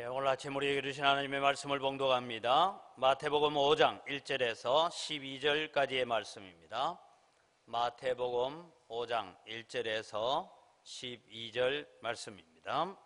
오늘 아침 우리에게 주신 하나님의 말씀을 봉독합니다. 마태복음 5장 1절에서 12절까지의 말씀입니다. 마태복음 5장 1절에서 12절 말씀입니다.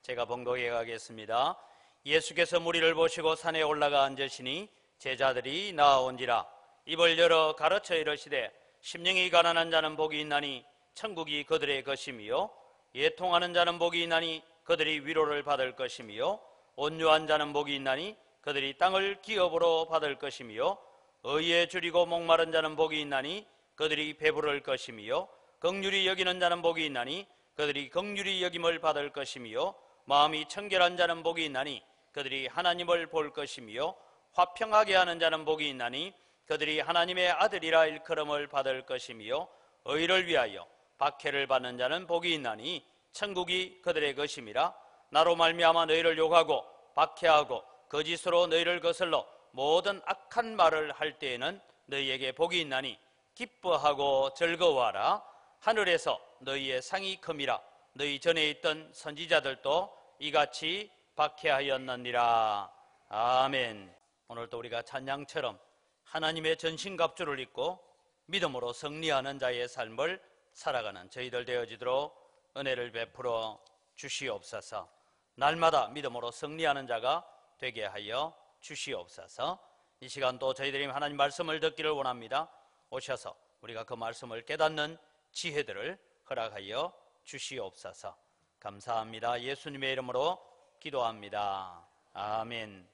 제가 봉독해 가겠습니다. 예수께서 무리를 보시고 산에 올라가 앉으시니 제자들이 나아온지라. 입을 열어 가르쳐 이르시되 심령이 가난한 자는 복이 있나니 천국이 그들의 것이며 애통하는 자는 복이 있나니 그들이 위로를 받을 것이며 온유한 자는 복이 있나니 그들이 땅을 기업으로 받을 것이며 의에 줄이고 목마른 자는 복이 있나니 그들이 배부를 것이며 긍휼히 여기는 자는 복이 있나니 그들이 긍휼히 여김을 받을 것이며 마음이 청결한 자는 복이 있나니 그들이 하나님을 볼 것이며 화평하게 하는 자는 복이 있나니 그들이 하나님의 아들이라 일컬음을 받을 것이며 의를 위하여 박해를 받는 자는 복이 있나니 천국이 그들의 것임이라. 나로 말미암아 너희를 욕하고 박해하고 거짓으로 너희를 거슬러 모든 악한 말을 할 때에는 너희에게 복이 있나니 기뻐하고 즐거워하라. 하늘에서 너희의 상이 큼이라. 너희 전에 있던 선지자들도 이같이 박해하였느니라. 아멘. 오늘도 우리가 찬양처럼 하나님의 전신갑주를 입고 믿음으로 승리하는 자의 삶을 살아가는 저희들 되어지도록 은혜를 베풀어 주시옵소서. 날마다 믿음으로 승리하는 자가 되게 하여 주시옵소서. 이 시간도 저희들이 하나님 말씀을 듣기를 원합니다. 오셔서 우리가 그 말씀을 깨닫는 지혜들을 허락하여 주시옵소서. 감사합니다. 예수님의 이름으로 기도합니다. 아멘.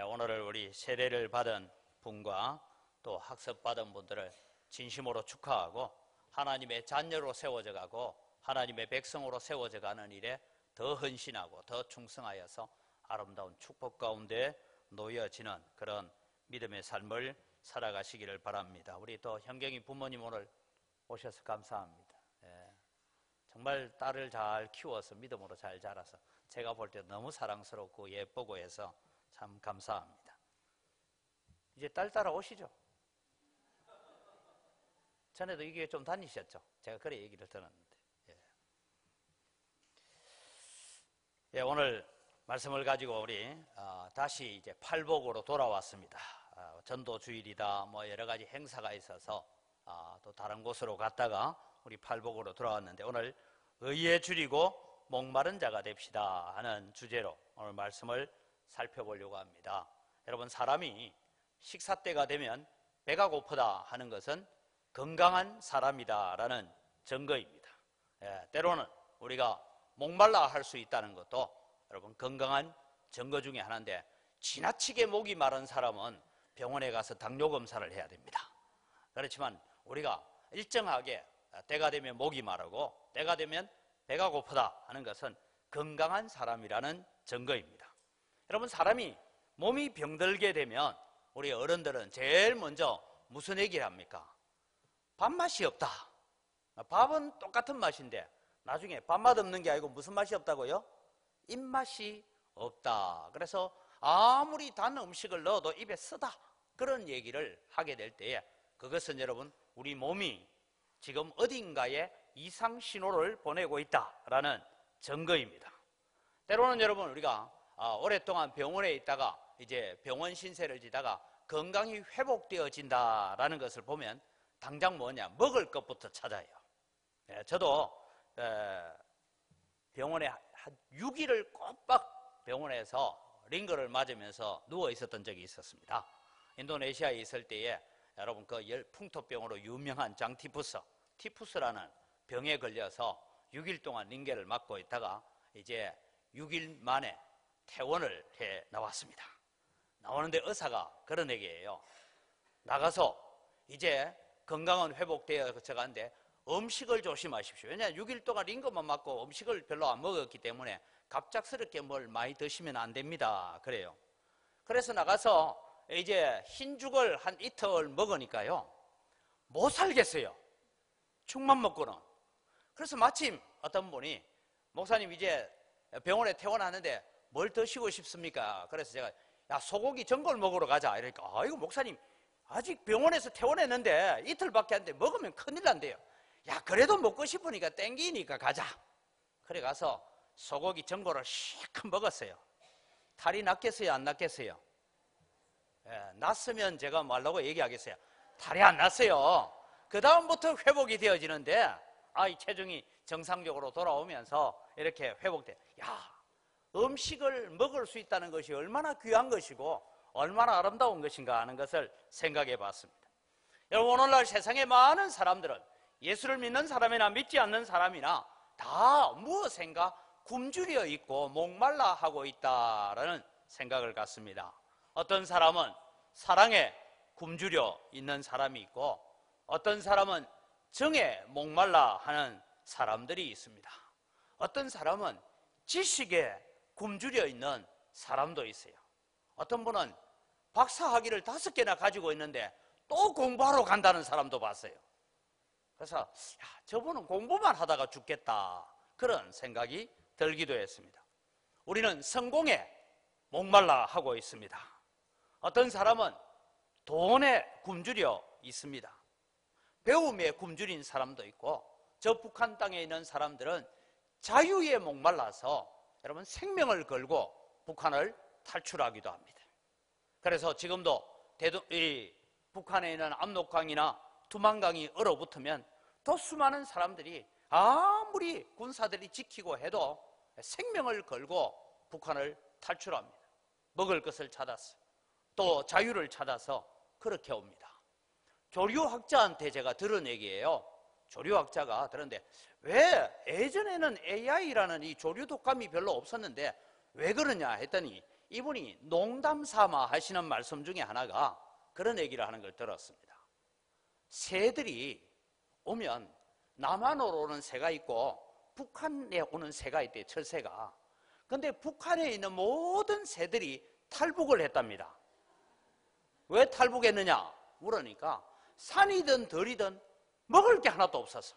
오늘을 우리 세례를 받은 분과 또 학습받은 분들을 진심으로 축하하고 하나님의 자녀로 세워져 가고 하나님의 백성으로 세워져 가는 일에 더 헌신하고 더 충성하여서 아름다운 축복 가운데 놓여지는 그런 믿음의 삶을 살아가시기를 바랍니다. 우리 또 현경이 부모님 오늘 오셔서 감사합니다. 정말 딸을 잘 키워서 믿음으로 잘 자라서 제가 볼 때 너무 사랑스럽고 예쁘고 해서 참 감사합니다. 이제 딸 따라오시죠? 전에도 이게 좀 다니셨죠? 제가 그래 얘기를 들었는데. 오늘 말씀을 가지고 우리 다시 이제 팔복으로 돌아왔습니다. 전도 주일이다 뭐 여러 가지 행사가 있어서 또 다른 곳으로 갔다가 우리 팔복으로 돌아왔는데 오늘 의에 줄이고 목마른 자가 됩시다 하는 주제로 오늘 말씀을 살펴보려고 합니다. 여러분, 사람이 식사 때가 되면 배가 고프다 하는 것은 건강한 사람이다 라는 증거입니다. 때로는 우리가 목말라 할 수 있다는 것도 여러분 건강한 증거 중에 하나인데, 지나치게 목이 마른 사람은 병원에 가서 당뇨 검사를 해야 됩니다. 그렇지만 우리가 일정하게 때가 되면 목이 마르고 때가 되면 배가 고프다 하는 것은 건강한 사람이라는 증거입니다. 여러분, 사람이 몸이 병들게 되면 우리 어른들은 제일 먼저 무슨 얘기를 합니까? 밥맛이 없다. 밥은 똑같은 맛인데 나중에 밥맛 없는 게 아니고 무슨 맛이 없다고요? 입맛이 없다. 그래서 아무리 단 음식을 넣어도 입에 쓰다, 그런 얘기를 하게 될 때에 그것은 여러분 우리 몸이 지금 어딘가에 이상 신호를 보내고 있다라는 증거입니다. 때로는 여러분 우리가 오랫동안 병원에 있다가 이제 병원 신세를 지다가 건강이 회복되어진다라는 것을 보면 당장 뭐냐? 먹을 것부터 찾아요. 저도 병원에 한 6일을 꼬박 병원에서 링거를 맞으면서 누워 있었던 적이 있었습니다. 인도네시아에 있을 때에 여러분 그 풍토병으로 유명한 티푸스라는 병에 걸려서 6일 동안 링거를 맞고 있다가 이제 6일 만에 퇴원을 해 나왔습니다. 나오는데 의사가 그런 얘기예요. 나가서 이제 건강은 회복되어 가는데 음식을 조심하십시오. 왜냐하면 6일 동안 링거만 맞고 음식을 별로 안 먹었기 때문에 갑작스럽게 뭘 많이 드시면 안 됩니다. 그래요. 그래서 나가서 이제 흰죽을 한 이틀 먹으니까요, 못 살겠어요. 죽만 먹고는. 그래서 마침 어떤 분이, 목사님 이제 병원에 퇴원하는데 뭘 드시고 싶습니까? 그래서 제가 소고기 전골 먹으러 가자 이러니까, 이거 목사님 아직 병원에서 퇴원했는데 이틀밖에 안 돼. 먹으면 큰일 난대요. 그래도 먹고 싶으니까 땡기니까 가자. 그래 가서 소고기 전골을 실컷 먹었어요. 탈이 났겠어요, 안 났겠어요? 예, 났으면 제가 말라고 얘기하겠어요. 탈이 안 났어요. 그 다음부터 회복이 되어지는데, 이 체중이 정상적으로 돌아오면서 이렇게 회복돼. 음식을 먹을 수 있다는 것이 얼마나 귀한 것이고 얼마나 아름다운 것인가 하는 것을 생각해 봤습니다. 여러분, 오늘날 세상의 많은 사람들은 예수를 믿는 사람이나 믿지 않는 사람이나 다 무엇인가 굶주려 있고 목말라 하고 있다라는 생각을 갖습니다. 어떤 사람은 사랑에 굶주려 있는 사람이 있고, 어떤 사람은 정에 목말라 하는 사람들이 있습니다. 어떤 사람은 지식에 굶주려 있는 사람도 있어요. 어떤 분은 박사학위를 5개나 가지고 있는데 또 공부하러 간다는 사람도 봤어요. 그래서 저분은 공부만 하다가 죽겠다, 그런 생각이 들기도 했습니다. 우리는 성공에 목말라 하고 있습니다. 어떤 사람은 돈에 굶주려 있습니다. 배움에 굶주린 사람도 있고, 저 북한 땅에 있는 사람들은 자유에 목말라서 여러분 생명을 걸고 북한을 탈출하기도 합니다. 그래서 지금도 북한에 있는 압록강이나 두만강이 얼어붙으면 더 수많은 사람들이 아무리 군사들이 지키고 해도 생명을 걸고 북한을 탈출합니다. 먹을 것을 찾아서, 또 자유를 찾아서 그렇게 옵니다. 조류학자한테 제가 들은 얘기예요. 조류학자가 들었는데, 왜 예전에는 AI라는 이 조류 독감이 별로 없었는데 왜 그러냐 했더니, 이분이 농담 삼아 하시는 말씀 중에 하나가 그런 얘기를 하는 걸 들었습니다. 새들이 오면 남한으로 오는 새가 있고 북한에 오는 새가 있대요, 철새가. 근데 북한에 있는 모든 새들이 탈북을 했답니다. 왜 탈북했느냐 물으니까 산이든 들이든 먹을 게 하나도 없어서.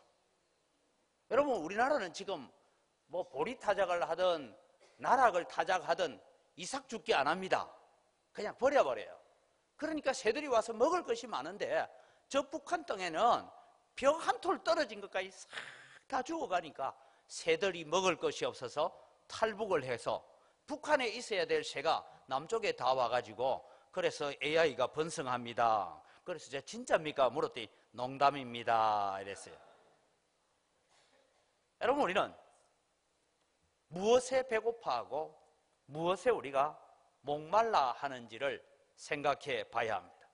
여러분, 우리나라는 지금 뭐 보리타작을 하든 나락을 타작하든 이삭 죽기 안 합니다. 그냥 버려버려요. 그러니까 새들이 와서 먹을 것이 많은데, 저 북한 땅에는 벽 한 톨 떨어진 것까지 싹 다 죽어가니까 새들이 먹을 것이 없어서 탈북을 해서 북한에 있어야 될 새가 남쪽에 다 와가지고, 그래서 AI가 번성합니다. 그래서 제가 진짜입니까 물었더니 농담입니다 이랬어요. 여러분, 우리는 무엇에 배고파하고 무엇에 우리가 목말라 하는지를 생각해 봐야 합니다.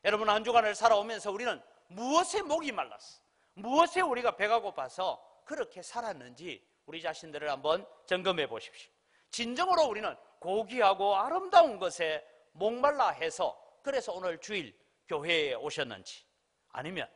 여러분, 한 주간을 살아오면서 우리는 무엇에 목이 말랐어, 무엇에 우리가 배가 고파서 그렇게 살았는지 우리 자신들을 한번 점검해 보십시오. 진정으로 우리는 고귀하고 아름다운 것에 목말라 해서 그래서 오늘 주일 교회에 오셨는지, 아니면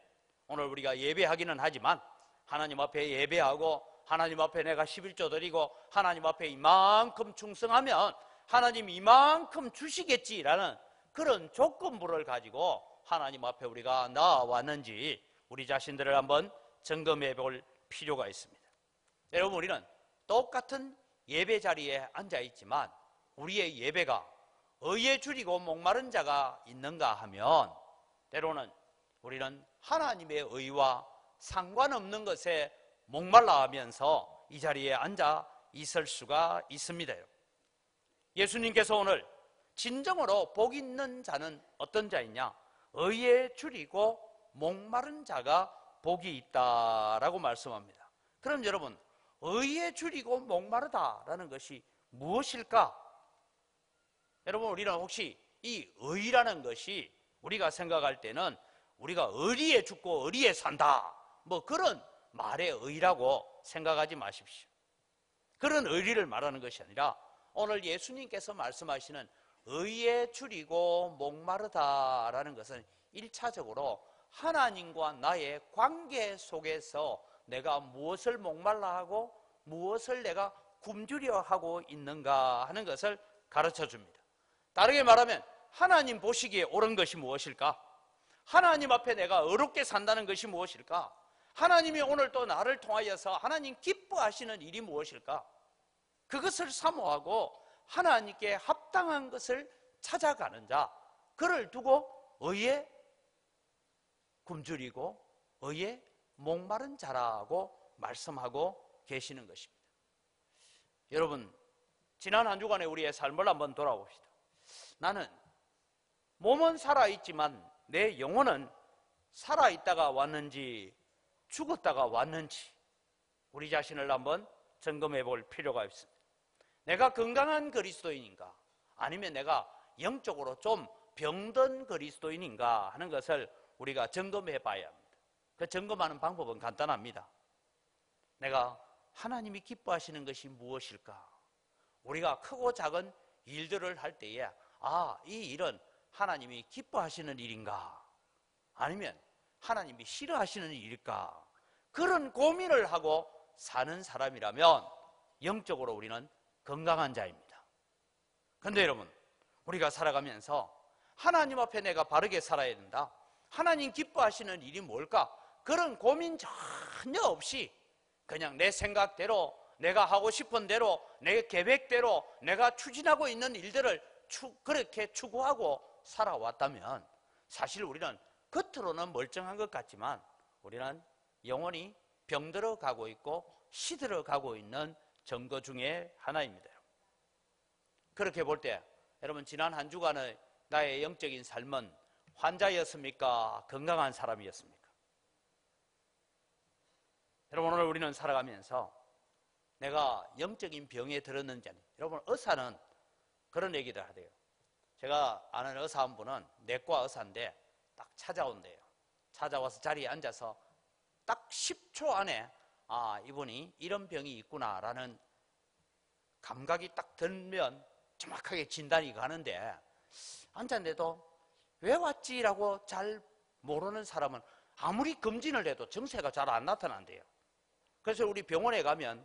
오늘 우리가 예배하기는 하지만 하나님 앞에 예배하고 하나님 앞에 내가 11조 드리고 하나님 앞에 이만큼 충성하면 하나님 이만큼 주시겠지라는 그런 조건부를 가지고 하나님 앞에 우리가 나아왔는지 우리 자신들을 한번 점검해 볼 필요가 있습니다. 여러분, 우리는 똑같은 예배 자리에 앉아 있지만 우리의 예배가 의에 줄이고 목마른 자가 있는가 하면, 때로는 우리는 하나님의 의와 상관없는 것에 목말라 하면서 이 자리에 앉아 있을 수가 있습니다. 예수님께서 오늘 진정으로 복 있는 자는 어떤 자이냐, 의에 줄이고 목마른 자가 복이 있다라고 말씀합니다. 그럼 여러분, 의에 줄이고 목마르다라는 것이 무엇일까? 여러분, 우리는 혹시 이 의라는 것이 우리가 생각할 때는 우리가 의리에 죽고 의리에 산다, 뭐 그런 말의 의라고 생각하지 마십시오. 그런 의리를 말하는 것이 아니라 오늘 예수님께서 말씀하시는 의에 줄이고 목마르다라는 것은 1차적으로 하나님과 나의 관계 속에서 내가 무엇을 목말라 하고 무엇을 내가 굶주려 하고 있는가 하는 것을 가르쳐 줍니다. 다르게 말하면 하나님 보시기에 옳은 것이 무엇일까? 하나님 앞에 내가 의롭게 산다는 것이 무엇일까? 하나님이 오늘 또 나를 통하여서 하나님 기뻐하시는 일이 무엇일까? 그것을 사모하고 하나님께 합당한 것을 찾아가는 자, 그를 두고 의에 굶주리고 의에 목마른 자라고 말씀하고 계시는 것입니다. 여러분, 지난 한 주간의 우리의 삶을 한번 돌아봅시다. 나는 몸은 살아있지만 내 영혼은 살아있다가 왔는지 죽었다가 왔는지 우리 자신을 한번 점검해 볼 필요가 있습니다. 내가 건강한 그리스도인인가 아니면 내가 영적으로 좀 병든 그리스도인인가 하는 것을 우리가 점검해 봐야 합니다. 그 점검하는 방법은 간단합니다. 내가 하나님이 기뻐하시는 것이 무엇일까? 우리가 크고 작은 일들을 할 때에 이 일은 하나님이 기뻐하시는 일인가? 아니면 하나님이 싫어하시는 일일까? 그런 고민을 하고 사는 사람이라면 영적으로 우리는 건강한 자입니다. 그런데 여러분, 우리가 살아가면서 하나님 앞에 내가 바르게 살아야 된다. 하나님 기뻐하시는 일이 뭘까? 그런 고민 전혀 없이 그냥 내 생각대로 내가 하고 싶은 대로 내 계획대로 내가 추진하고 있는 일들을 그렇게 추구하고 살아왔다면 사실 우리는 겉으로는 멀쩡한 것 같지만 우리는 영혼이 병들어 가고 있고 시들어 가고 있는 증거 중에 하나입니다. 그렇게 볼 때 여러분, 지난 한 주간의 나의 영적인 삶은 환자였습니까? 건강한 사람이었습니까? 여러분, 오늘 우리는 살아가면서 내가 영적인 병에 들었는지 아니, 여러분, 의사는 그런 얘기를 하대요. 제가 아는 의사 한 분은 내과 의사인데 딱 찾아온대요. 찾아와서 자리에 앉아서 딱 10초 안에 이분이 이런 병이 있구나라는 감각이 딱 들면 정확하게 진단이 가는데 앉았는데도 왜 왔지라고 잘 모르는 사람은 아무리 검진을 해도 증세가 잘 안 나타난대요. 그래서 우리 병원에 가면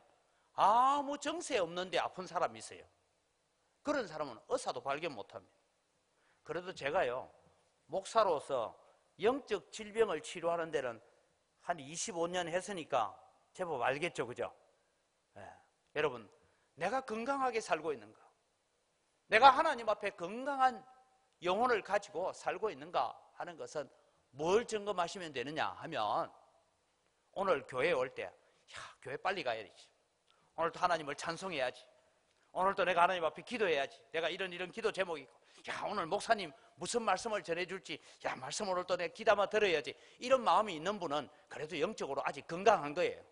아무 증세 없는데 아픈 사람이 있어요. 그런 사람은 의사도 발견 못합니다. 그래도 제가요, 목사로서 영적 질병을 치료하는 데는 한 25년 했으니까 제법 알겠죠, 그죠? 여러분, 내가 건강하게 살고 있는가? 내가 하나님 앞에 건강한 영혼을 가지고 살고 있는가 하는 것은 뭘 점검하시면 되느냐 하면 오늘 교회에 올 때 교회 빨리 가야 되지. 오늘도 하나님을 찬송해야지. 오늘도 내가 하나님 앞에 기도해야지. 내가 이런 기도 제목이 있고 오늘 목사님 무슨 말씀을 전해줄지 말씀 오늘 또 내가 귀담아 들어야지. 이런 마음이 있는 분은 그래도 영적으로 아직 건강한 거예요.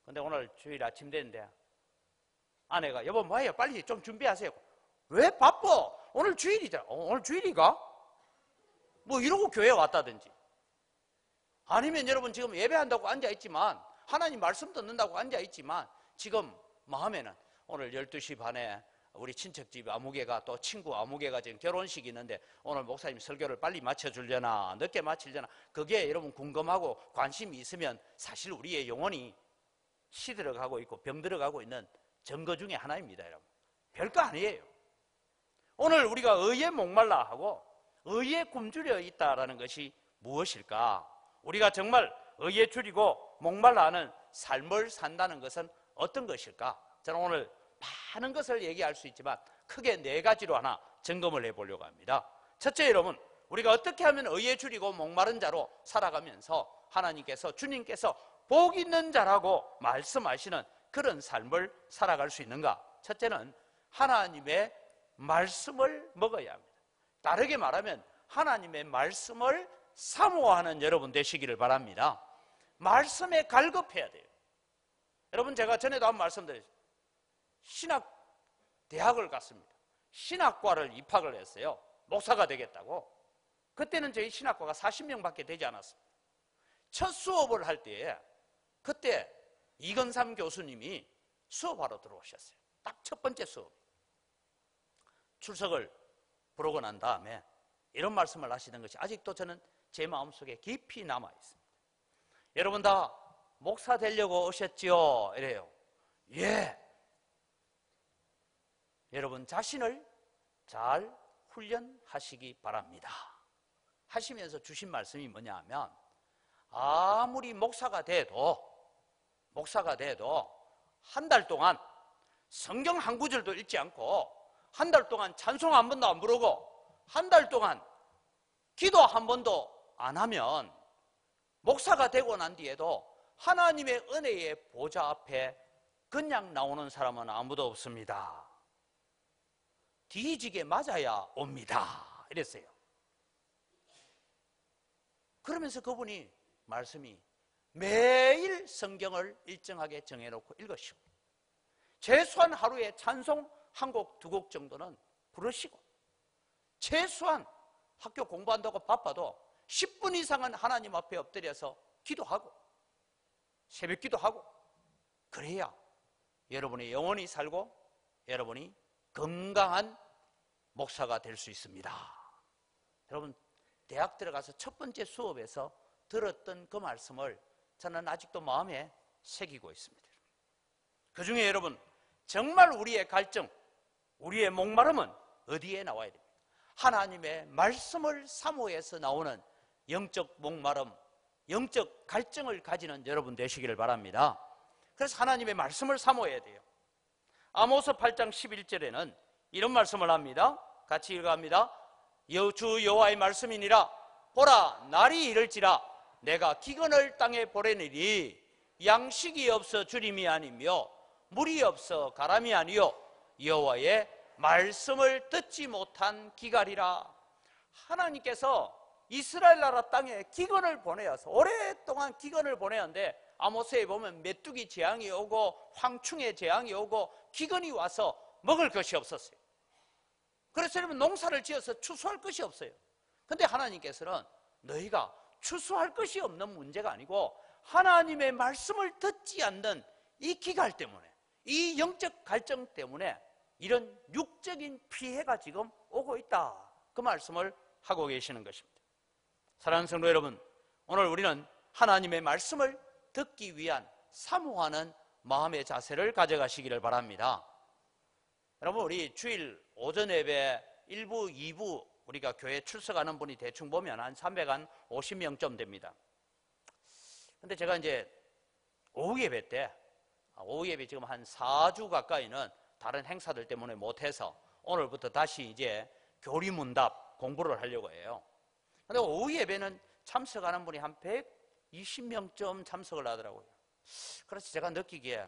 근데 오늘 주일 아침 됐는데 아내가 여보 뭐해요? 빨리 좀 준비하세요. 왜 바빠? 오늘 주일이잖아. 오늘 주일이가? 뭐 이러고 교회에 왔다든지, 아니면 여러분 지금 예배한다고 앉아있지만 하나님 말씀 듣는다고 앉아있지만 지금 마음에는 오늘 12시 반에 우리 친척집 아무개가 또 친구 아무개가 지금 결혼식이 있는데 오늘 목사님 설교를 빨리 마쳐주려나 늦게 마치려나 그게 여러분 궁금하고 관심이 있으면 사실 우리의 영혼이 시들어가고 있고 병들어가고 있는 증거 중에 하나입니다. 여러분, 별거 아니에요. 오늘 우리가 의에 목말라 하고 의에 굶주려 있다라는 것이 무엇일까? 우리가 정말 의에 줄이고 목말라 하는 삶을 산다는 것은 어떤 것일까? 저는 오늘 많은 것을 얘기할 수 있지만 크게 4가지로 하나 점검을 해보려고 합니다. 첫째, 여러분, 우리가 어떻게 하면 의에 줄이고 목마른 자로 살아가면서 하나님께서, 주님께서 복 있는 자라고 말씀하시는 그런 삶을 살아갈 수 있는가? 첫째는 하나님의 말씀을 먹어야 합니다. 다르게 말하면 하나님의 말씀을 사모하는 여러분 되시기를 바랍니다. 말씀에 갈급해야 돼요. 여러분, 제가 전에도 한 말씀드렸죠. 신학대학을 갔습니다. 신학과를 입학을 했어요. 목사가 되겠다고. 그때는 저희 신학과가 40명밖에 되지 않았습니다. 첫 수업을 할 때에 그때 이건삼 교수님이 수업하러 들어오셨어요. 딱 첫 번째 수업. 출석을 부르고 난 다음에 이런 말씀을 하시는 것이 아직도 저는 제 마음속에 깊이 남아 있습니다. 여러분 다 목사 되려고 오셨지요? 이래요. 예. 여러분 자신을 잘 훈련하시기 바랍니다. 하시면서 주신 말씀이 뭐냐 하면 아무리 목사가 돼도 한 달 동안 성경 한 구절도 읽지 않고 한 달 동안 찬송 한 번도 안 부르고 한 달 동안 기도 한 번도 안 하면 목사가 되고 난 뒤에도 하나님의 은혜의 보좌 앞에 그냥 나오는 사람은 아무도 없습니다. 뒤지게 맞아야 옵니다. 이랬어요. 그러면서 그분이 말씀이 매일 성경을 일정하게 정해놓고 읽으시고 최소한 하루에 찬송 한 곡, 두 곡 정도는 부르시고 최소한 학교 공부한다고 바빠도 10분 이상은 하나님 앞에 엎드려서 기도하고 새벽 기도하고 그래야 여러분의 영혼이 살고 여러분이 건강한 목사가 될 수 있습니다. 여러분 대학 들어가서 첫 번째 수업에서 들었던 그 말씀을 저는 아직도 마음에 새기고 있습니다. 그 중에 여러분 정말 우리의 갈증, 우리의 목마름은 어디에 나와야 됩니까? 하나님의 말씀을 사모해서 나오는 영적 목마름, 영적 갈증을 가지는 여러분 되시기를 바랍니다. 그래서 하나님의 말씀을 사모해야 돼요. 아모스 8장 11절에는 이런 말씀을 합니다. 같이 읽어갑니다. 주 여호와의 말씀이니라. 보라, 날이 이를지라 내가 기근을 땅에 보내리니 양식이 없어 주림이 아니며 물이 없어 가람이 아니요 여호와의 말씀을 듣지 못한 기갈이라. 하나님께서 이스라엘 나라 땅에 기근을 보내어서 오랫동안 기근을 보내었는데 아모스에 보면 메뚜기 재앙이 오고 황충의 재앙이 오고 기근이 와서 먹을 것이 없었어요. 그래서 여러분 농사를 지어서 추수할 것이 없어요. 그런데 하나님께서는 너희가 추수할 것이 없는 문제가 아니고 하나님의 말씀을 듣지 않는 이 기갈 때문에, 이 영적 갈증 때문에 이런 육적인 피해가 지금 오고 있다, 그 말씀을 하고 계시는 것입니다. 사랑하는 성도 여러분, 오늘 우리는 하나님의 말씀을 듣기 위한 사모하는 마음의 자세를 가져가시기를 바랍니다. 여러분, 우리 주일 오전 예배 1부, 2부 우리가 교회 출석하는 분이 대충 보면 한 350명쯤 됩니다. 근데 제가 이제 오후 예배 때, 오후 예배 지금 한 4주 가까이는 다른 행사들 때문에 못해서 오늘부터 다시 이제 교리문답 공부를 하려고 해요. 근데 오후 예배는 참석하는 분이 한 120명쯤 참석을 하더라고요. 그래서 제가 느끼기에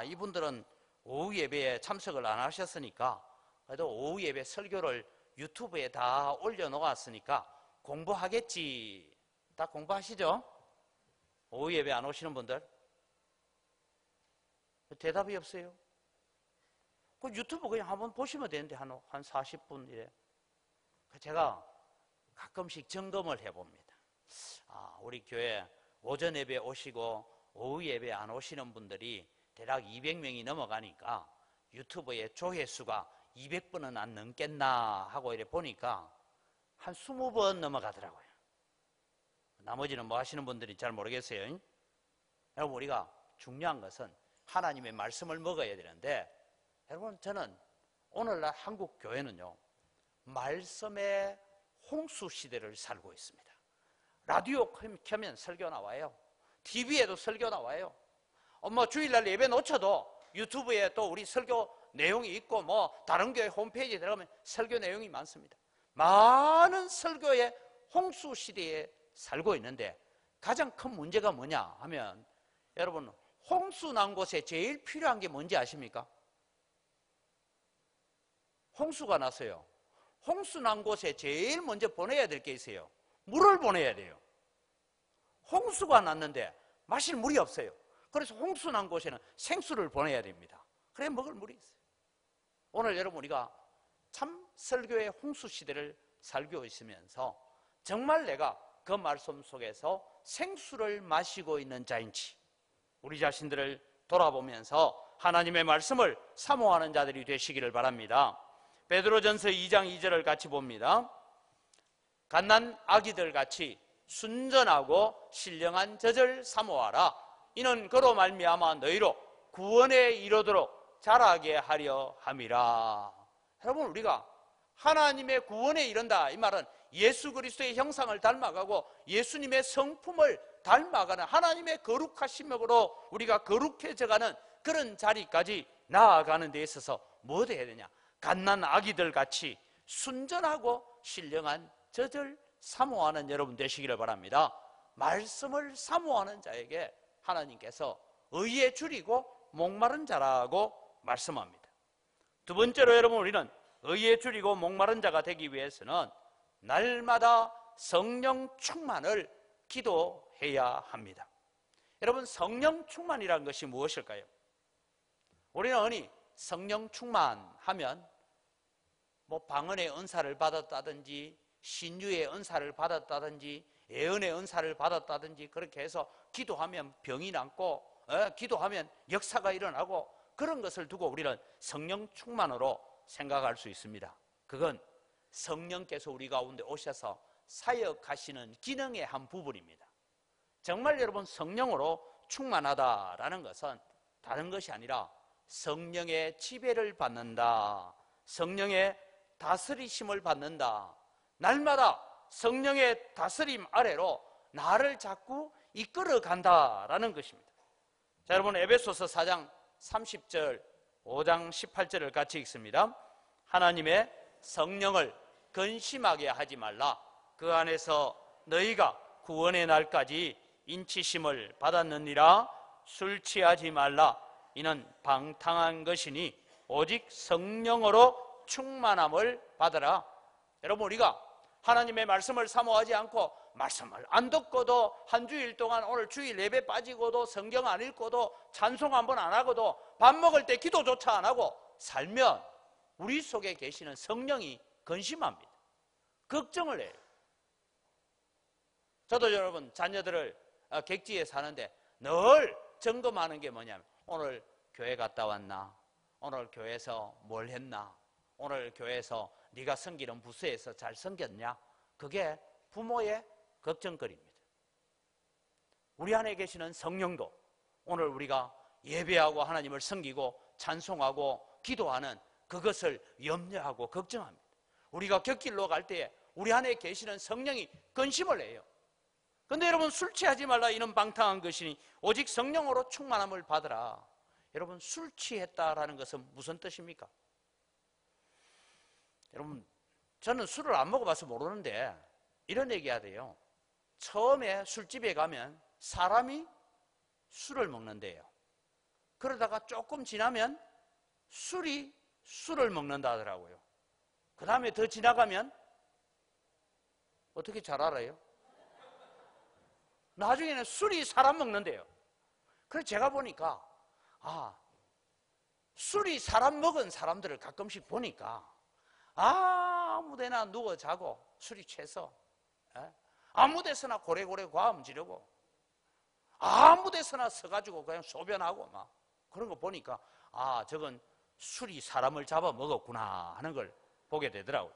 이분들은 오후 예배에 참석을 안 하셨으니까 그래도 오후 예배 설교를 유튜브에 다 올려놓았으니까 공부하겠지. 다 공부하시죠? 오후 예배 안 오시는 분들? 대답이 없어요. 그 유튜브 그냥 한번 보시면 되는데 한 40분 이래. 제가 가끔씩 점검을 해봅니다. 우리 교회 오전 예배 오시고 오후 예배 안 오시는 분들이 대략 200명이 넘어가니까 유튜브에 조회수가 200번은 안 넘겠나 하고 이래 보니까 한 20번 넘어가더라고요. 나머지는 뭐 하시는 분들이 잘 모르겠어요. 여러분, 우리가 중요한 것은 하나님의 말씀을 먹어야 되는데, 여러분, 저는 오늘날 한국 교회는요, 말씀의 홍수 시대를 살고 있습니다. 라디오 켜면 설교 나와요. TV에도 설교 나와요. 주일날 예배 놓쳐도 유튜브에 또 우리 설교 내용이 있고 다른 교회 홈페이지에 들어가면 설교 내용이 많습니다. 많은 설교의 홍수 시대에 살고 있는데 가장 큰 문제가 뭐냐 하면, 여러분, 홍수 난 곳에 제일 필요한 게 뭔지 아십니까? 홍수가 났어요. 홍수 난 곳에 제일 먼저 보내야 될 게 있어요. 물을 보내야 돼요. 홍수가 났는데 마실 물이 없어요. 그래서 홍수 난 곳에는 생수를 보내야 됩니다. 그래 먹을 물이 있어요. 오늘 여러분, 우리가 참 설교의 홍수 시대를 살고 있으면서 정말 내가 그 말씀 속에서 생수를 마시고 있는 자인지 우리 자신들을 돌아보면서 하나님의 말씀을 사모하는 자들이 되시기를 바랍니다. 베드로전서 2장 2절을 같이 봅니다. 갓난 아기들 같이 순전하고 신령한 젖을 사모하라. 이는 그로 말미암아 너희로 구원에 이르도록 자라게 하려 함이라. 여러분, 우리가 하나님의 구원에 이른다, 이 말은 예수 그리스도의 형상을 닮아가고 예수님의 성품을 닮아가는 하나님의 거룩하심으로 우리가 거룩해져가는 그런 자리까지 나아가는 데 있어서 뭐 해야 되냐? 갓난 아기들 같이 순전하고 신령한 젖을 사모하는 여러분 되시기를 바랍니다. 말씀을 사모하는 자에게 하나님께서 의에 줄이고 목마른 자라고 말씀합니다. 두 번째로 여러분, 우리는 의에 줄이고 목마른 자가 되기 위해서는 날마다 성령 충만을 기도해야 합니다. 여러분, 성령 충만이라는 것이 무엇일까요? 우리는 흔히 성령 충만하면 방언의 은사를 받았다든지 신유의 은사를 받았다든지 예언의 은사를 받았다든지 그렇게 해서 기도하면 병이 낫고 기도하면 역사가 일어나고 그런 것을 두고 우리는 성령 충만으로 생각할 수 있습니다. 그건 성령께서 우리 가운데 오셔서 사역하시는 기능의 한 부분입니다. 정말 여러분, 성령으로 충만하다라는 것은 다른 것이 아니라 성령의 지배를 받는다, 성령의 다스리심을 받는다, 날마다 성령의 다스림 아래로 나를 자꾸 이끌어 간다라는 것입니다. 자, 여러분, 에베소서 4장 30절, 5장 18절을 같이 읽습니다. 하나님의 성령을 근심하게 하지 말라. 그 안에서 너희가 구원의 날까지 인치심을 받았느니라. 술 취하지 말라. 이는 방탕한 것이니 오직 성령으로 충만함을 받으라. 여러분, 우리가 하나님의 말씀을 사모하지 않고 말씀을 안 듣고도 한 주일 동안 오늘 주일 예배 빠지고도 성경 안 읽고도 찬송 한번 안 하고도 밥 먹을 때 기도조차 안 하고 살면 우리 속에 계시는 성령이 근심합니다. 걱정을 해요. 저도 여러분 자녀들을 객지에 사는데 늘 점검하는 게 뭐냐면 오늘 교회 갔다 왔나? 오늘 교회에서 뭘 했나? 오늘 교회에서 네가 섬기는 부서에서 잘 섬겼냐? 그게 부모의 걱정거리입니다. 우리 안에 계시는 성령도 오늘 우리가 예배하고 하나님을 섬기고 찬송하고 기도하는 그것을 염려하고 걱정합니다. 우리가 곁길로 갈 때에 우리 안에 계시는 성령이 근심을 해요. 그런데 여러분, 술 취하지 말라. 이는 방탕한 것이니 오직 성령으로 충만함을 받으라. 여러분, 술 취했다라는 것은 무슨 뜻입니까? 여러분, 저는 술을 안 먹어봐서 모르는데 이런 얘기해야 돼요. 처음에 술집에 가면 사람이 술을 먹는데요. 그러다가 조금 지나면 술이 술을 먹는다 하더라고요. 그 다음에 더 지나가면 어떻게 잘 알아요? 나중에는 술이 사람 먹는데요. 그래서 제가 보니까 술이 사람 먹은 사람들을 가끔씩 보니까 아무데나 누워 자고 술이 취해서 아무데서나 고래고래 과음 지르고 아무데서나 서가지고 그냥 소변하고 막 그런 거 보니까 저건 술이 사람을 잡아 먹었구나 하는 걸 보게 되더라고요.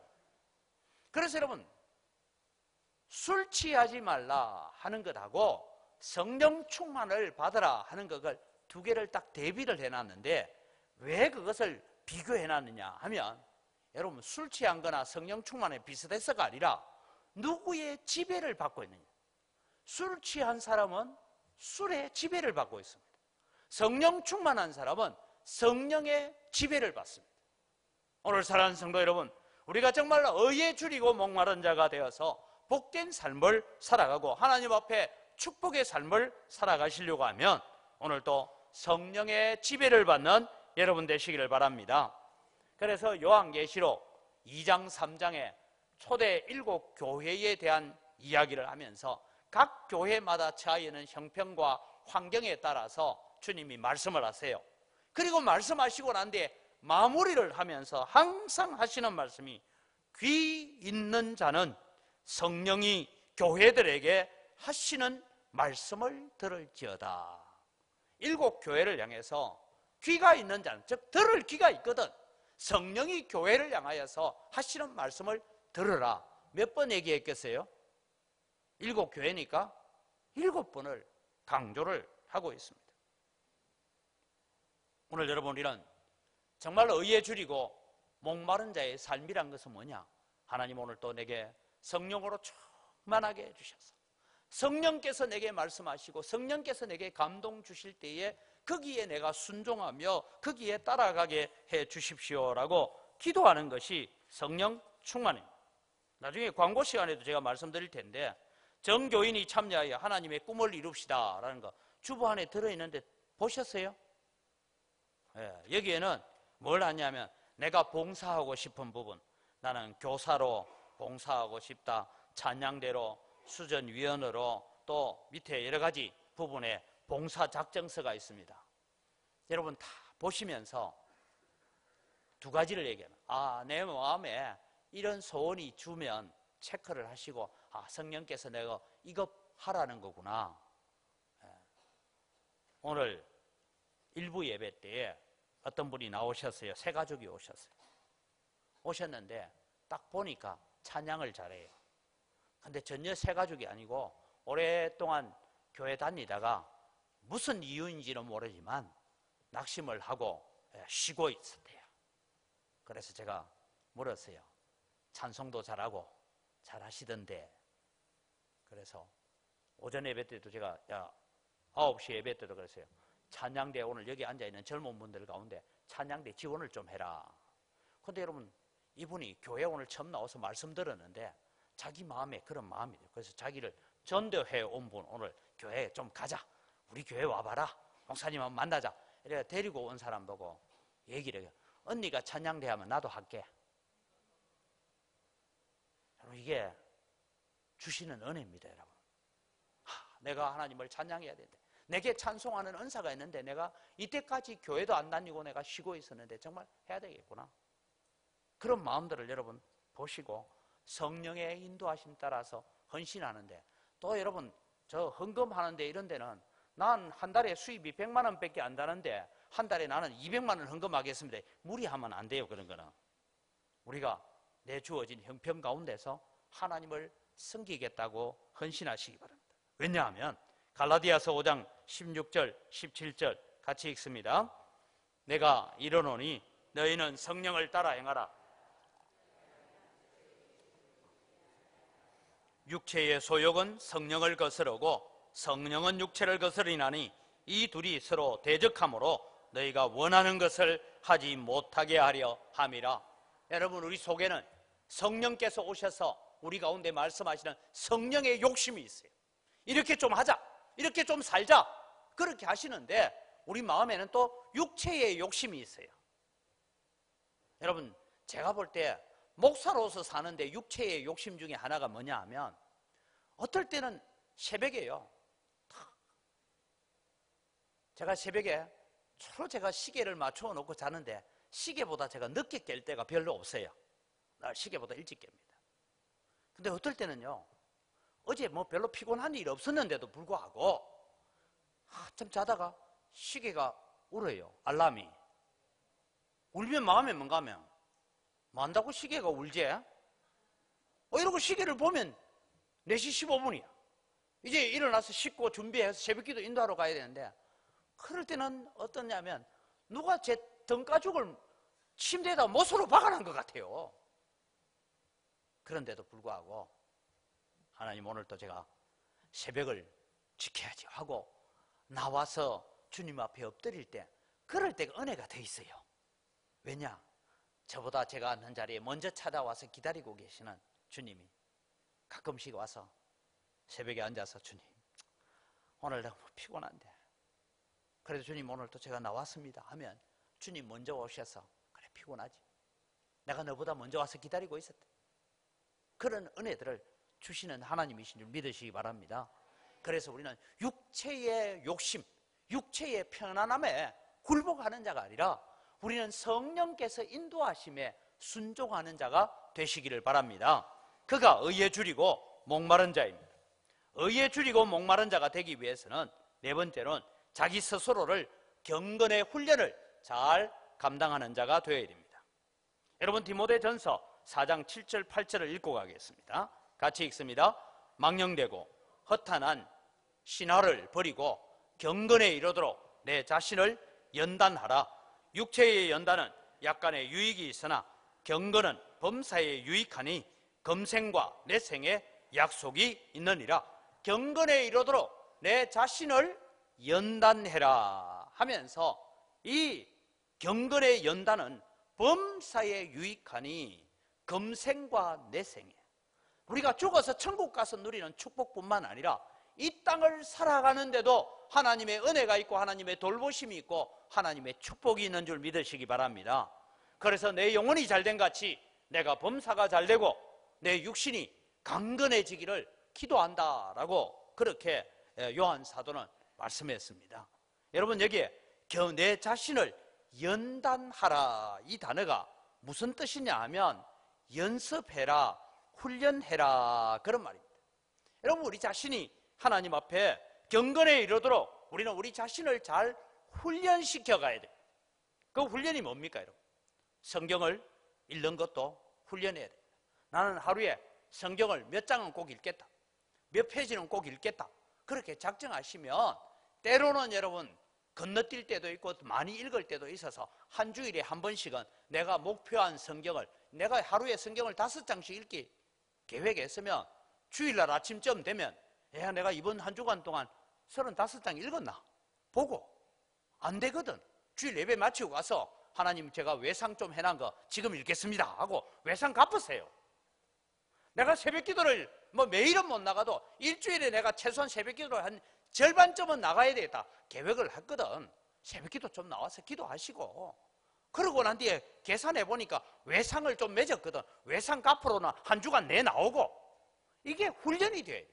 그래서 여러분, 술 취하지 말라 하는 것하고 성령 충만을 받으라 하는 것을 두 개를 딱 대비를 해놨는데 왜 그것을 비교해놨느냐 하면 여러분, 술 취한 거나 성령 충만에 비슷해서가 아니라 누구의 지배를 받고 있느냐. 술 취한 사람은 술의 지배를 받고 있습니다. 성령 충만한 사람은 성령의 지배를 받습니다. 오늘 사랑하는 성도 여러분, 우리가 정말로 의에 줄이고 목마른 자가 되어서 복된 삶을 살아가고 하나님 앞에 축복의 삶을 살아가시려고 하면 오늘도 성령의 지배를 받는 여러분 되시기를 바랍니다. 그래서 요한계시록 2장 3장에 초대 7교회에 대한 이야기를 하면서 각 교회마다 처해 있는 형편과 환경에 따라서 주님이 말씀을 하세요. 그리고 말씀하시고 난 뒤에 마무리를 하면서 항상 하시는 말씀이 귀 있는 자는 성령이 교회들에게 하시는 말씀을 들을지어다. 7교회를 향해서 귀가 있는 자는, 즉 들을 귀가 있거든, 성령이 교회를 향하여서 하시는 말씀을 들으라. 몇 번 얘기했겠어요? 7교회니까 7번을 강조를 하고 있습니다. 오늘 여러분, 우리는 정말로 의에 줄이고 목마른 자의 삶이란 것은 뭐냐? 하나님 오늘 또 내게 성령으로 충만하게 해주셔서 성령께서 내게 말씀하시고 성령께서 내게 감동 주실 때에 거기에 내가 순종하며 거기에 따라가게 해 주십시오라고 기도하는 것이 성령 충만입니다. 나중에 광고 시간에도 제가 말씀드릴 텐데 정교인이 참여하여 하나님의 꿈을 이룹시다 라는 거 주보 안에 들어있는데 보셨어요? 여기에는 뭘 하냐면 내가 봉사하고 싶은 부분, 나는 교사로 봉사하고 싶다, 찬양대로, 수전위원으로, 또 밑에 여러 가지 부분에 봉사작정서가 있습니다. 여러분 다 보시면서 두 가지를 얘기합니다. 내 마음에 이런 소원이 주면 체크를 하시고, 성령께서 내가 이거 하라는 거구나. 오늘 일부 예배 때에 어떤 분이 나오셨어요. 세 가족이 오셨어요. 오셨는데 딱 보니까 찬양을 잘해요. 근데 전혀 세 가족이 아니고 오랫동안 교회 다니다가 무슨 이유인지는 모르지만 낙심을 하고 쉬고 있었대요. 그래서 제가 물었어요. 찬송도 잘하고 잘하시던데. 그래서 오전 예배 때도 제가 9시 예배 때도 그랬어요. 찬양대 오늘 여기 앉아있는 젊은 분들 가운데 찬양대 지원을 좀 해라. 근데 여러분 이분이 교회 오늘 처음 나와서 말씀 들었는데 자기 마음에 그런 마음이에요. 그래서 자기를 전도해 온 분 오늘 교회에 좀 가자. 우리 교회 와봐라. 목사님 한번 만나자. 이래가 데리고 온 사람 보고 얘기를 해요. 언니가 찬양대 하면 나도 할게. 여러분 이게 주시는 은혜입니다. 여러분. 내가 하나님을 찬양해야 되는데 내게 찬송하는 은사가 있는데 내가 이때까지 교회도 안 다니고 내가 쉬고 있었는데 정말 해야 되겠구나. 그런 마음들을 여러분 보시고 성령의 인도하심 따라서 헌신하는데, 또 여러분 저 헌금하는데 이런 데는 난 한 달에 수입이 100만 원밖에 안 되는데 한 달에 나는 200만 원 헌금하겠습니다. 무리하면 안 돼요. 그런 거는 우리가 내 주어진 형편 가운데서 하나님을 섬기겠다고 헌신하시기 바랍니다. 왜냐하면 갈라디아서 5장 16절 17절 같이 읽습니다. 내가 이르노니 너희는 성령을 따라 행하라. 육체의 소욕은 성령을 거스르고 성령은 육체를 거스리나니 이 둘이 서로 대적하므로 너희가 원하는 것을 하지 못하게 하려 함이라. 여러분 우리 속에는 성령께서 오셔서 우리 가운데 말씀하시는 성령의 욕심이 있어요. 이렇게 좀 하자, 이렇게 좀 살자, 그렇게 하시는데 우리 마음에는 또 육체의 욕심이 있어요. 여러분 제가 볼 때 목사로서 사는데 육체의 욕심 중에 하나가 뭐냐 하면 어떨 때는 새벽에요. 제가 새벽에 주로 제가 시계를 맞춰 놓고 자는데 시계보다 제가 늦게 깰 때가 별로 없어요. 날 시계보다 일찍 깹니다. 근데 어떨 때는요, 어제 뭐 별로 피곤한 일이 없었는데도 불구하고 한참 자다가 시계가 울어요. 알람이 울면 마음에 뭔가 하면 뭐 한다고 시계가 울지? 이러고 시계를 보면 4시 15분이야 이제 일어나서 씻고 준비해서 새벽기도 인도하러 가야 되는데, 그럴 때는 어떠냐면 누가 제 등가죽을 침대에다 못으로 박아놓은 것 같아요. 그런데도 불구하고 하나님 오늘 또 제가 새벽을 지켜야지 하고 나와서 주님 앞에 엎드릴 때 그럴 때가 은혜가 더 있어요. 왜냐? 저보다 제가 앉는 자리에 먼저 찾아와서 기다리고 계시는 주님이 가끔씩 와서 새벽에 앉아서 주님 오늘 너무 피곤한데 그래도 주님 오늘 또 제가 나왔습니다 하면 주님 먼저 오셔서 그래 피곤하지? 내가 너보다 먼저 와서 기다리고 있었다. 그런 은혜들을 주시는 하나님이신 줄 믿으시기 바랍니다. 그래서 우리는 육체의 욕심, 육체의 편안함에 굴복하는 자가 아니라 우리는 성령께서 인도하심에 순종하는 자가 되시기를 바랍니다. 그가 의에 줄이고 목마른 자입니다. 의에 줄이고 목마른 자가 되기 위해서는 네 번째는 자기 스스로를 경건의 훈련을 잘 감당하는 자가 되어야 됩니다. 여러분 디모데전서 4장 7절 8절을 읽고 가겠습니다. 같이 읽습니다. 망령되고 허탄한 신화를 버리고 경건에 이르도록 내 자신을 연단하라. 육체의 연단은 약간의 유익이 있으나 경건은 범사에 유익하니 금생과 내생에 약속이 있느니라. 경건에 이르도록 내 자신을 연단해라 하면서 이 경건의 연단은 범사에 유익하니 금생과 내생에, 우리가 죽어서 천국 가서 누리는 축복뿐만 아니라 이 땅을 살아가는데도 하나님의 은혜가 있고 하나님의 돌보심이 있고 하나님의 축복이 있는 줄 믿으시기 바랍니다. 그래서 내 영혼이 잘된 같이 내가 범사가 잘되고 내 육신이 강건해지기를 기도한다라고 그렇게 요한 사도는 말씀했습니다. 여러분, 여기에 내 자신을 연단하라, 이 단어가 무슨 뜻이냐 하면 연습해라, 훈련해라, 그런 말입니다. 여러분, 우리 자신이 하나님 앞에 경건에 이르도록 우리는 우리 자신을 잘 훈련시켜 가야 돼요. 그 훈련이 뭡니까, 여러분? 성경을 읽는 것도 훈련해야 돼요. 나는 하루에 성경을 몇 장은 꼭 읽겠다, 몇 페이지는 꼭 읽겠다, 그렇게 작정하시면 때로는 여러분 건너뛸 때도 있고 많이 읽을 때도 있어서 한 주일에 한 번씩은 내가 목표한 성경을, 내가 하루에 성경을 5장씩 읽기 계획했으면 주일날 아침쯤 되면 야, 내가 이번 한 주간 동안 35장 읽었나 보고, 안 되거든. 주일 예배 마치고 가서 하나님, 제가 외상 좀 해놓은 거 지금 읽겠습니다 하고 외상 갚으세요. 내가 새벽 기도를 매일은 못 나가도 일주일에 내가 최소한 새벽 기도를 한 절반쯤은 나가야 되겠다 계획을 했거든. 새벽 기도 좀 나와서 기도하시고, 그러고 난 뒤에 계산해 보니까 외상을 좀 맺었거든. 외상 갚으로는 한 주간 내 나오고, 이게 훈련이 돼요.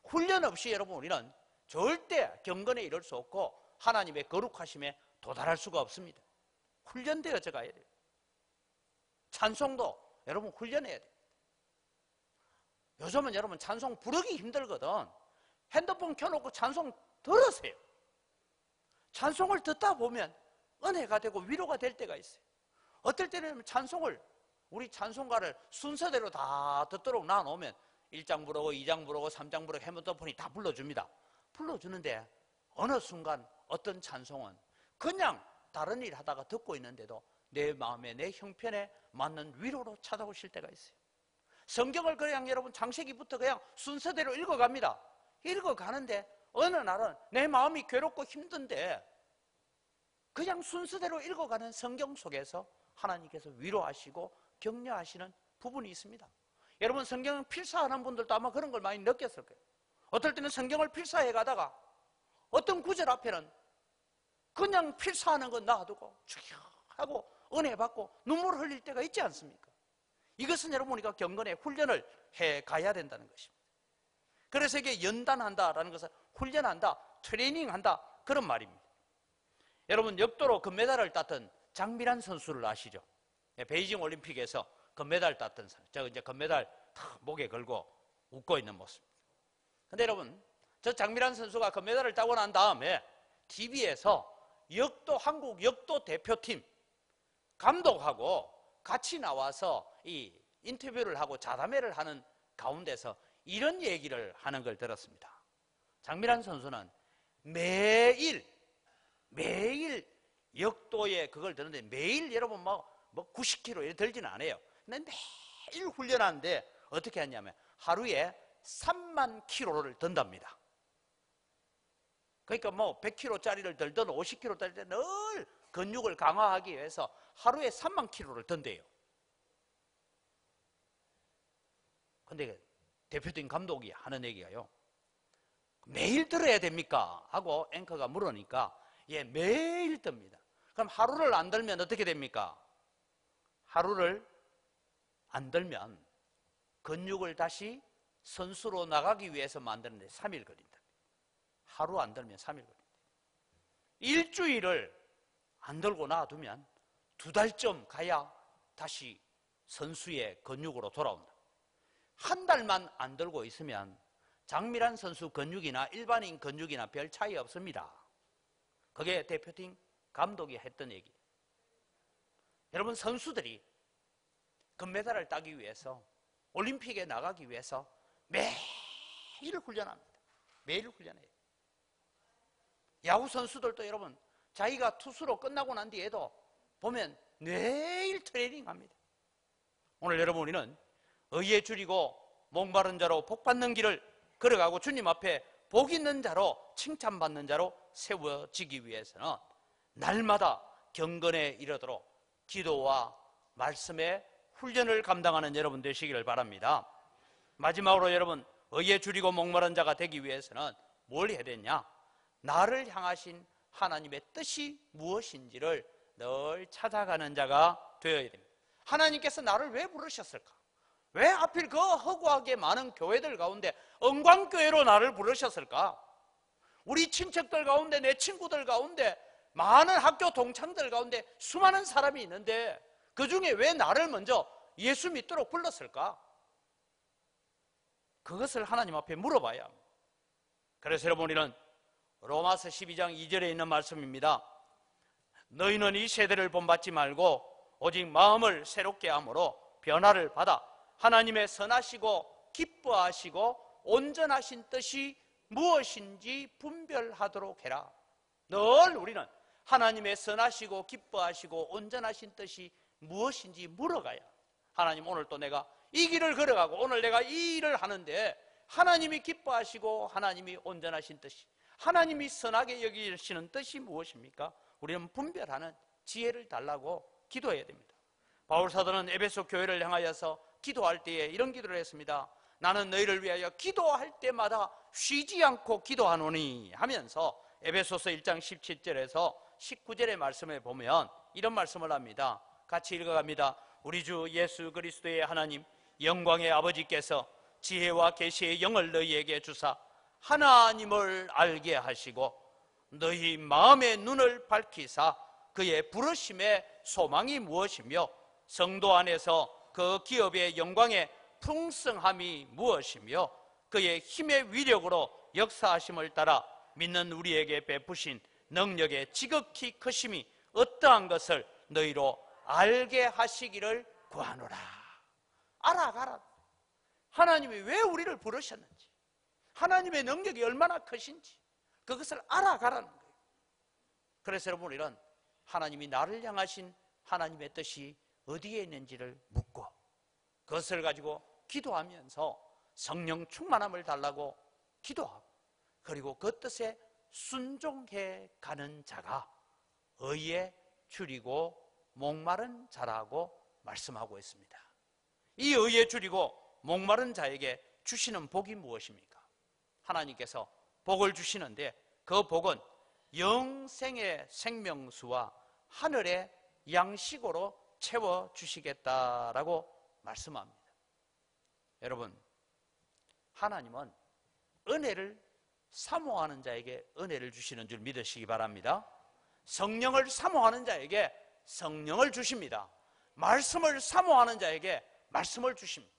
훈련 없이 여러분 우리는 절대 경건에 이를 수 없고 하나님의 거룩하심에 도달할 수가 없습니다. 훈련되어져 가야 돼요. 찬송도 여러분 훈련해야 돼요. 요즘은 여러분 찬송 부르기 힘들거든. 핸드폰 켜놓고 찬송 들으세요. 찬송을 듣다 보면 은혜가 되고 위로가 될 때가 있어요. 어떨 때는 찬송을, 우리 찬송가를 순서대로 다 듣도록 놔놓으면 1장 부르고 2장 부르고 3장 부르고 핸드폰이 다 불러줍니다. 불러주는데 어느 순간 어떤 찬송은 그냥 다른 일 하다가 듣고 있는데도 내 마음에, 내 형편에 맞는 위로로 찾아오실 때가 있어요. 성경을 그냥 여러분 창세기부터 그냥 순서대로 읽어갑니다. 읽어가는데 어느 날은 내 마음이 괴롭고 힘든데 그냥 순서대로 읽어가는 성경 속에서 하나님께서 위로하시고 격려하시는 부분이 있습니다. 여러분, 성경을 필사하는 분들도 아마 그런 걸 많이 느꼈을 거예요. 어떨 때는 성경을 필사해 가다가 어떤 구절 앞에는 그냥 필사하는 건 놔두고 주여 하고 은혜 받고 눈물을 흘릴 때가 있지 않습니까? 이것은 여러분 우리가 경건의 훈련을 해 가야 된다는 것입니다. 그래서 이게 연단한다라는 것은 훈련한다, 트레이닝한다, 그런 말입니다. 여러분, 역도로 금메달을 땄던 장미란 선수를 아시죠? 베이징 올림픽에서 금메달 땄던 사람. 저 이제 금메달 탁 목에 걸고 웃고 있는 모습입니다. 근데 여러분, 저 장미란 선수가 금메달을 따고 난 다음에 TV에서 한국 역도 대표팀 감독하고 같이 나와서 이 인터뷰를 하고 자담회를 하는 가운데서 이런 얘기를 하는 걸 들었습니다. 장미란 선수는 매일 역도에 그걸 드는데 매일 여러분 뭐 90kg 이렇게 들지는 않아요. 근데 매일 훈련하는데 어떻게 하냐면 하루에 3만 킬로를 든답니다. 그러니까 100kg짜리를 들든 50kg짜리를 들든 늘 근육을 강화하기 위해서 하루에 3만 킬로를 든대요. 근데 대표팀 감독이 하는 얘기가요, 매일 들어야 됩니까? 하고 앵커가 물으니까 예, 매일 듭니다. 그럼 하루를 안 들면 어떻게 됩니까? 하루를 안 들면 근육을 다시 선수로 나가기 위해서 만드는데 3일 걸린다. 하루 안 들면 3일 걸린다. 일주일을 안 들고 놔두면 2달쯤 가야 다시 선수의 근육으로 돌아온다. 한 달만 안 들고 있으면 장미란 선수 근육이나 일반인 근육이나 별 차이 없습니다. 그게 대표팀 감독이 했던 얘기. 여러분, 선수들이 금메달을 따기 위해서, 올림픽에 나가기 위해서 매일 훈련합니다. 매일 훈련해요. 야구 선수들도 여러분 자기가 투수로 끝나고 난 뒤에도 보면 매일 트레이닝합니다. 오늘 여러분 우리는 의에 줄이고 목마른 자로 복 받는 길을 걸어가고 주님 앞에 복 있는 자로 칭찬받는 자로 세워지기 위해서는 날마다 경건에 이르도록 기도와 말씀의 훈련을 감당하는 여러분 되시기를 바랍니다. 마지막으로 여러분, 의에 줄이고 목마른 자가 되기 위해서는 뭘 해야 되냐? 나를 향하신 하나님의 뜻이 무엇인지를 늘 찾아가는 자가 되어야 됩니다. 하나님께서 나를 왜 부르셨을까? 왜 하필 그 허구하게 많은 교회들 가운데 은광교회로 나를 부르셨을까? 우리 친척들 가운데, 내 친구들 가운데, 많은 학교 동창들 가운데 수많은 사람이 있는데 그 중에 왜 나를 먼저 예수 믿도록 불렀을까? 그것을 하나님 앞에 물어봐야 합니다. 그래서 여러분, 우리는 로마서 12장 2절에 있는 말씀입니다. 너희는 이 세대를 본받지 말고 오직 마음을 새롭게 함으로 변화를 받아 하나님의 선하시고 기뻐하시고 온전하신 뜻이 무엇인지 분별하도록 해라. 늘 우리는 하나님의 선하시고 기뻐하시고 온전하신 뜻이 무엇인지 물어가야, 하나님, 오늘 또 내가 이 길을 걸어가고 오늘 내가 이 일을 하는데 하나님이 기뻐하시고 하나님이 온전하신 뜻이, 하나님이 선하게 여기시는 뜻이 무엇입니까? 우리는 분별하는 지혜를 달라고 기도해야 됩니다. 바울사도는 에베소 교회를 향하여서 기도할 때에 이런 기도를 했습니다. 나는 너희를 위하여 기도할 때마다 쉬지 않고 기도하노니 하면서 에베소서 1장 17절에서 19절의 말씀에 보면 이런 말씀을 합니다. 같이 읽어갑니다. 우리 주 예수 그리스도의 하나님 영광의 아버지께서 지혜와 계시의 영을 너희에게 주사 하나님을 알게 하시고 너희 마음의 눈을 밝히사 그의 부르심의 소망이 무엇이며 성도 안에서 그 기업의 영광의 풍성함이 무엇이며 그의 힘의 위력으로 역사하심을 따라 믿는 우리에게 베푸신 능력의 지극히 크심이 어떠한 것을 너희로 알게 하시기를 구하노라. 알아가라. 하나님이 왜 우리를 부르셨는지, 하나님의 능력이 얼마나 크신지 그것을 알아가라는 거예요. 그래서 여러분, 우리는 하나님이 나를 향하신 하나님의 뜻이 어디에 있는지를 묻고 그것을 가지고 기도하면서 성령 충만함을 달라고 기도하고, 그리고 그 뜻에 순종해 가는 자가 의에 줄이고 목마른 자라고 말씀하고 있습니다. 이 의에 줄이고 목마른 자에게 주시는 복이 무엇입니까? 하나님께서 복을 주시는데 그 복은 영생의 생명수와 하늘의 양식으로 채워주시겠다라고 말씀합니다. 여러분, 하나님은 은혜를 사모하는 자에게 은혜를 주시는 줄 믿으시기 바랍니다. 성령을 사모하는 자에게 성령을 주십니다. 말씀을 사모하는 자에게 말씀을 주십니다.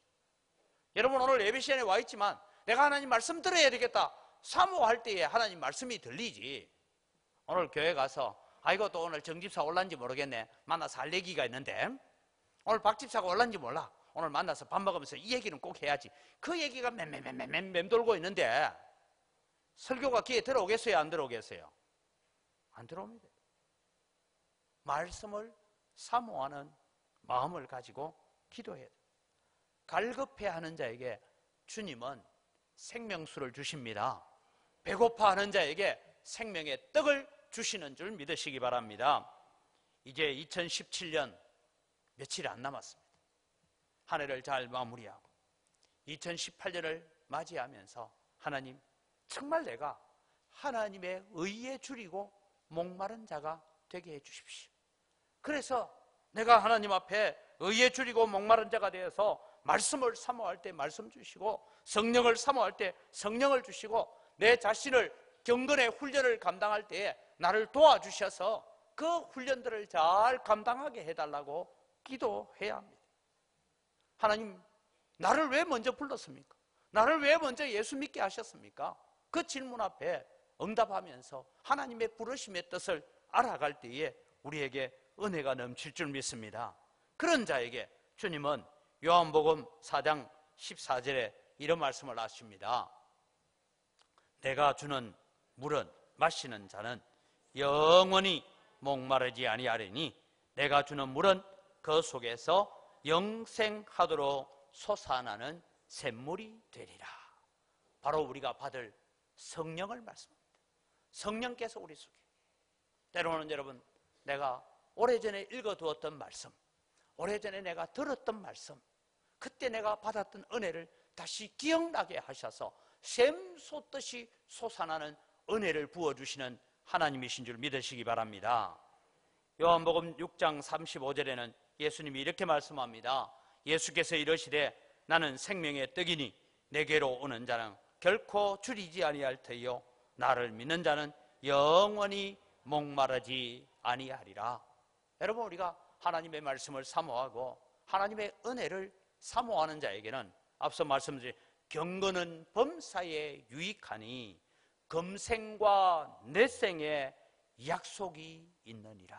여러분, 오늘 예배 시간에 와 있지만 내가 하나님 말씀 들어야 되겠다 사모할 때에 하나님 말씀이 들리지, 오늘 교회 가서 아이고 또 오늘 정집사 올란지 모르겠네, 만나서 할 얘기가 있는데 오늘 박집사가 올란지 몰라, 오늘 만나서 밥 먹으면서 이 얘기는 꼭 해야지, 그 얘기가 맴돌고 있는데 설교가 귀에 들어오겠어요? 안 들어오겠어요? 안 들어옵니다. 말씀을 사모하는 마음을 가지고 기도해야 돼요. 갈급해하는 자에게 주님은 생명수를 주십니다. 배고파하는 자에게 생명의 떡을 주시는 줄 믿으시기 바랍니다. 이제 2017년 며칠 안 남았습니다. 한 해를 잘 마무리하고 2018년을 맞이하면서 하나님, 정말 내가 하나님의 의에 줄이고 목마른 자가 되게 해 주십시오. 그래서 내가 하나님 앞에 의에 줄이고 목마른 자가 되어서 말씀을 사모할 때 말씀 주시고 성령을 사모할 때 성령을 주시고 내 자신을 경건의 훈련을 감당할 때에 나를 도와주셔서 그 훈련들을 잘 감당하게 해달라고 기도해야 합니다. 하나님, 나를 왜 먼저 불렀습니까? 나를 왜 먼저 예수 믿게 하셨습니까? 그 질문 앞에 응답하면서 하나님의 부르심의 뜻을 알아갈 때에 우리에게 은혜가 넘칠 줄 믿습니다. 그런 자에게 주님은 요한복음 4장 14절에 이런 말씀을 하십니다. 내가 주는 물은 마시는 자는 영원히 목마르지 아니하리니 내가 주는 물은 그 속에서 영생하도록 솟아나는 샘물이 되리라. 바로 우리가 받을 성령을 말씀합니다. 성령께서 우리 속에, 때로는 여러분, 내가 오래전에 읽어두었던 말씀, 오래전에 내가 들었던 말씀, 그때 내가 받았던 은혜를 다시 기억나게 하셔서 샘솟듯이 솟아나는 은혜를 부어주시는 하나님이신 줄 믿으시기 바랍니다. 요한복음 6장 35절에는 예수님이 이렇게 말씀합니다. 예수께서 이러시되 나는 생명의 떡이니 내게로 오는 자는 결코 줄이지 아니할 터이요 나를 믿는 자는 영원히 목마르지 아니하리라. 여러분, 우리가 하나님의 말씀을 사모하고 하나님의 은혜를 사모하는 자에게는 앞서 말씀드린 경건은 범사에 유익하니 금생과 내생에 약속이 있느니라.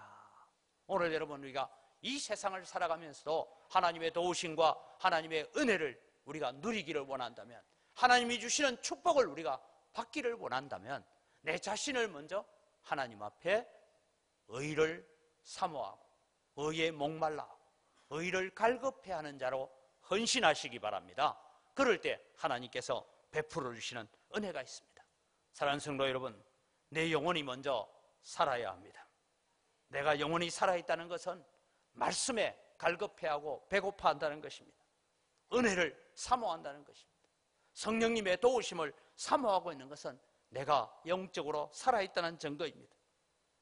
오늘 여러분, 우리가 이 세상을 살아가면서도 하나님의 도우심과 하나님의 은혜를 우리가 누리기를 원한다면, 하나님이 주시는 축복을 우리가 받기를 원한다면 내 자신을 먼저 하나님 앞에 의를 사모하고 의에 목말라 의를 갈급해 하는 자로 헌신하시기 바랍니다. 그럴 때 하나님께서 베풀어 주시는 은혜가 있습니다. 사랑하는 성도 여러분, 내 영혼이 먼저 살아야 합니다. 내가 영혼이 살아있다는 것은 말씀에 갈급해하고 배고파한다는 것입니다. 은혜를 사모한다는 것입니다. 성령님의 도우심을 사모하고 있는 것은 내가 영적으로 살아있다는 증거입니다.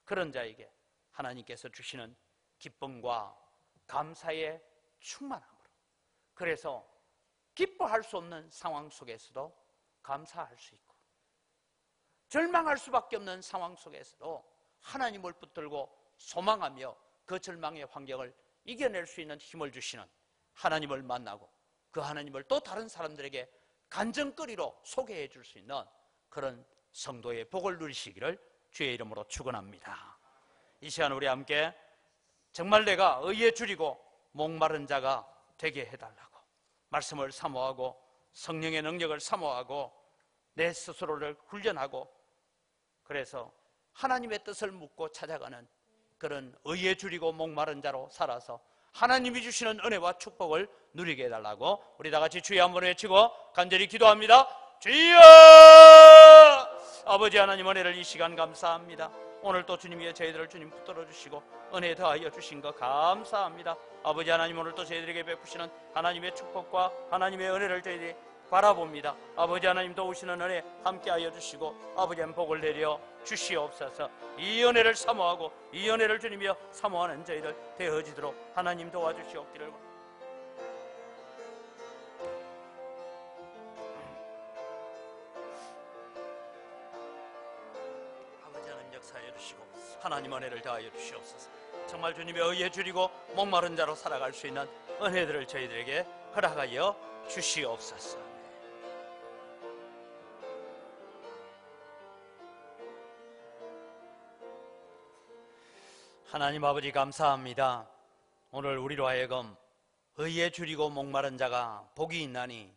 그런 자에게 하나님께서 주시는 기쁨과 감사의 충만함으로, 그래서 기뻐할 수 없는 상황 속에서도 감사할 수 있고, 절망할 수밖에 없는 상황 속에서도 하나님을 붙들고 소망하며 그 절망의 환경을 이겨낼 수 있는 힘을 주시는 하나님을 만나고 그 하나님을 또 다른 사람들에게 간증거리로 소개해 줄 수 있는 그런 성도의 복을 누리시기를 주의 이름으로 축원합니다. 이 시간 우리 함께 정말 내가 의에 줄이고 목마른 자가 되게 해달라고 말씀을 사모하고 성령의 능력을 사모하고 내 스스로를 훈련하고, 그래서 하나님의 뜻을 묻고 찾아가는 그런 의에 줄이고 목마른 자로 살아서 하나님이 주시는 은혜와 축복을 누리게 해달라고 우리 다 같이 주여 한번 외치고 간절히 기도합니다. 주여! 아버지 하나님, 은혜를 이 시간 감사합니다. 오늘 또 주님이 저희들을 주님 붙들어 주시고 은혜 더하여 주신 거 감사합니다. 아버지 하나님, 오늘 또 저희들에게 베푸시는 하나님의 축복과 하나님의 은혜를 저희들이 바라봅니다. 아버지 하나님, 도우시는 은혜 함께하여 주시고 아버지 한 복을 내려 주시옵소서. 이 은혜를 사모하고 이 은혜를 주님이여 사모하는 저희들 되어지도록 하나님 도와주시옵기를. 아버지 하나님, 역사하여 주시고 하나님 은혜를 더하여 주시옵소서. 정말 주님의 의에 줄이고 목마른 자로 살아갈 수 있는 은혜들을 저희들에게 허락하여 주시옵소서. 하나님 아버지, 감사합니다. 오늘 우리로 하여금 의에 줄이고 목마른 자가 복이 있나니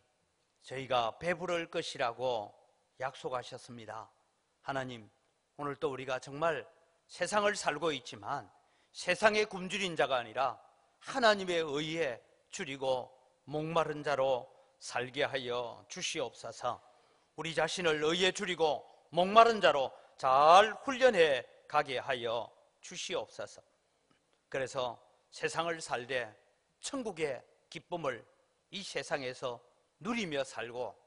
저희가 배부를 것이라고 약속하셨습니다. 하나님, 오늘 또 우리가 정말 세상을 살고 있지만 세상에 굶주린 자가 아니라 하나님의 의에 줄이고 목마른 자로 살게 하여 주시옵소서. 우리 자신을 의에 줄이고 목마른 자로 잘 훈련해 가게 하여 주시옵소서. 그래서 세상을 살되 천국의 기쁨을 이 세상에서 누리며 살고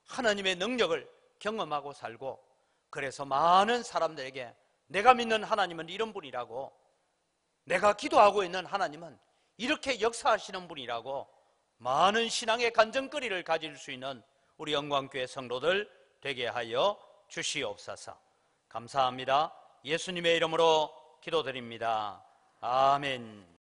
하나님의 능력을 경험하고 살고, 그래서 많은 사람들에게 내가 믿는 하나님은 이런 분이라고, 내가 기도하고 있는 하나님은 이렇게 역사하시는 분이라고 많은 신앙의 간증거리를 가질 수 있는 우리 영광교회 성도들 되게 하여 주시옵소서. 감사합니다. 예수님의 이름으로 기도드립니다. 아멘.